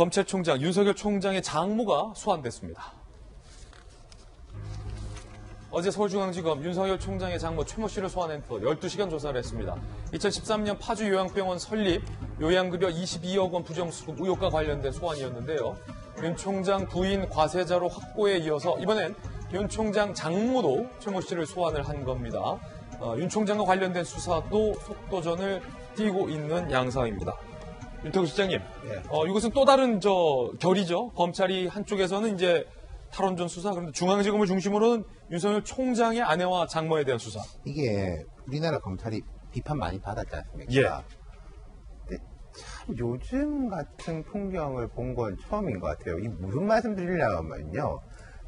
검찰총장 윤석열 총장의 장모가 소환됐습니다. 어제 서울중앙지검 윤석열 총장의 장모 최모 씨를 소환한 후 12시간 조사를 했습니다. 2013년 파주 요양병원 설립, 요양급여 22억 원 부정수급 의혹과 관련된 소환이었는데요. 윤 총장 부인 과세자로 확보에 이어서 이번엔 윤 총장 장모도 최모 씨를 소환을 한 겁니다. 윤 총장과 관련된 수사도 속도전을 띄고 있는 양상입니다. 윤태구 실장님, 이것은 또 다른 결이죠. 검찰이 한쪽에서는 이제 탈원전 수사, 그런데 중앙지검을 중심으로는 윤석열 총장의 아내와 장모에 대한 수사. 이게 우리나라 검찰이 비판 많이 받았지 않습니까? 예. 근데 참 요즘 같은 풍경을 본 건 처음인 것 같아요. 이 무슨 말씀 드리려면요.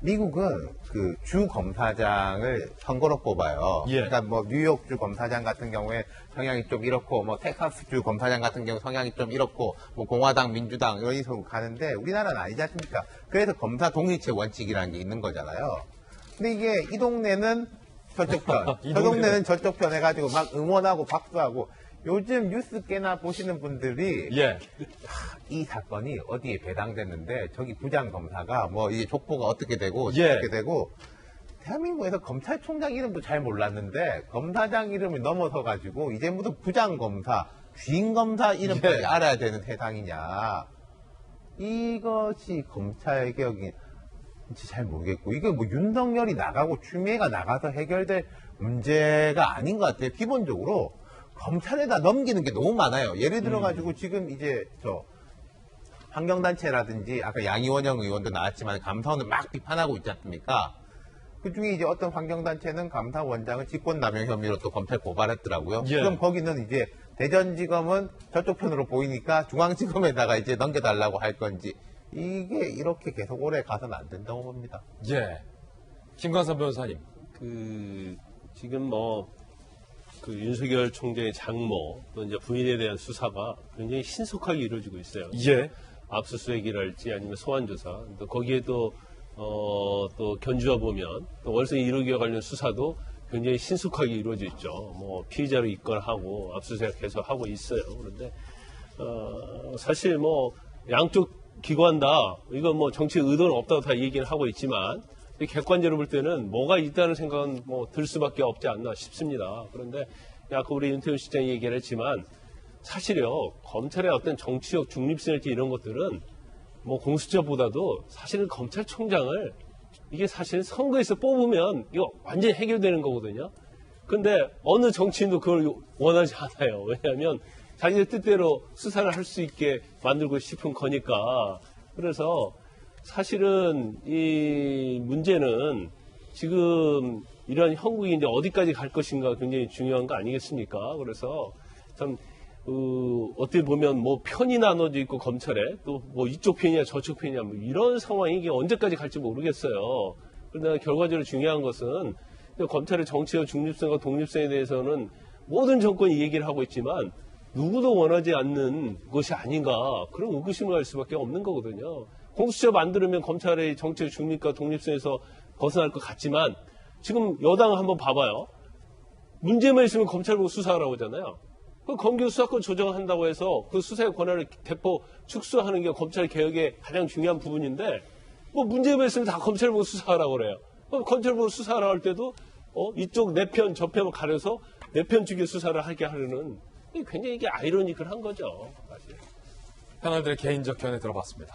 미국은 그 주 검사장을 선거로 뽑아요. 예. 그러니까 뭐 뉴욕주 검사장 같은 경우에 성향이 좀 이렇고, 뭐 텍사스주 검사장 같은 경우 성향이 좀 이렇고, 뭐 공화당, 민주당 이런 식으로 가는데 우리나라는 아니지 않습니까? 그래서 검사 독립체 원칙이라는 게 있는 거잖아요. 근데 이게 이 동네는 저쪽 편, 저 동네는 저쪽 편 해가지고 막 응원하고 박수하고. 요즘 뉴스 꽤나 보시는 분들이 이 사건이 어디에 배당됐는데 저기 부장검사가 뭐 이게 족보가 어떻게 되고 어떻게 되고, 대한민국에서 검찰총장 이름도 잘 몰랐는데 검사장 이름을 넘어서 가지고 이제 무슨 부장검사, 주임검사 이름까지 알아야 되는 세상이냐. 이것이 검찰개혁이 진짜 잘 모르겠고, 이게 뭐 윤석열이 나가고 추미애가 나가서 해결될 문제가 아닌 것 같아요. 기본적으로 검찰에다 넘기는 게 너무 많아요. 예를 들어가지고 지금 이제 환경단체라든지 아까 양이원영 의원도 나왔지만 감사원을 막 비판하고 있지 않습니까? 그 중에 이제 어떤 환경단체는 감사원장을 직권남용 혐의로 또 검찰 고발했더라고요. 그럼 거기는 이제 대전지검은 저쪽 편으로 보이니까 중앙지검에다가 이제 넘겨달라고 할 건지, 이게 이렇게 계속 오래 가서는 안 된다고 봅니다. 김광삼 변호사님. 지금 그 윤석열 총장의 장모 또 이제 부인에 대한 수사가 굉장히 신속하게 이루어지고 있어요. 압수수색이랄지 아니면 소환조사, 또 거기에도 또 견주어 보면 또 월성이 1호기와 관련 수사도 굉장히 신속하게 이루어져 있죠. 뭐 피의자로 입건하고 압수수색 계속 하고 있어요. 그런데 사실 뭐 양쪽 기관 다 이건 뭐 정치 의도는 없다고 다 얘기를 하고 있지만, 객관적으로 볼 때는 뭐가 있다는 생각은 뭐 들 수밖에 없지 않나 싶습니다. 그런데 아까 우리 윤태훈 실장이 얘기를 했지만 사실요, 검찰의 어떤 정치적 중립성이랄지 이런 것들은 뭐 공수처보다도 사실은 검찰총장을 이게 사실 선거에서 뽑으면 이거 완전히 해결되는 거거든요. 근데 어느 정치인도 그걸 원하지 않아요. 왜냐하면 자기들 뜻대로 수사를 할 수 있게 만들고 싶은 거니까. 그래서 사실은 이 문제는 지금 이런 형국이 이제 어디까지 갈 것인가 굉장히 중요한 거 아니겠습니까? 그래서 참 어떻게 보면 뭐 편이 나눠져 있고 검찰에 또 뭐 이쪽 편이냐 저쪽 편이냐 뭐 이런 상황이 이게 언제까지 갈지 모르겠어요. 그러나 결과적으로 중요한 것은 검찰의 정치적 중립성과 독립성에 대해서는 모든 정권이 얘기를 하고 있지만 누구도 원하지 않는 것이 아닌가, 그런 의구심을 할 수밖에 없는 거거든요. 공수처 만들면 검찰의 정치적 중립과 독립성에서 벗어날 것 같지만 지금 여당 한번 봐봐요. 문제만 있으면 검찰 보고 수사하라고 하잖아요. 그 검경 수사권 조정한다고 해서 그 수사의 권한을 대폭 축소하는 게 검찰 개혁의 가장 중요한 부분인데, 뭐 문제만 있으면 다 검찰 보고 수사하라고 그래요. 그럼 검찰 보고 수사하라 할 때도 이쪽 내 편 저 편을 가려서 내 편 쪽에 수사를 하게 하려는, 굉장히 이게 아이러니컬한 거죠. 사실. 패널들의 개인적 견해 들어봤습니다.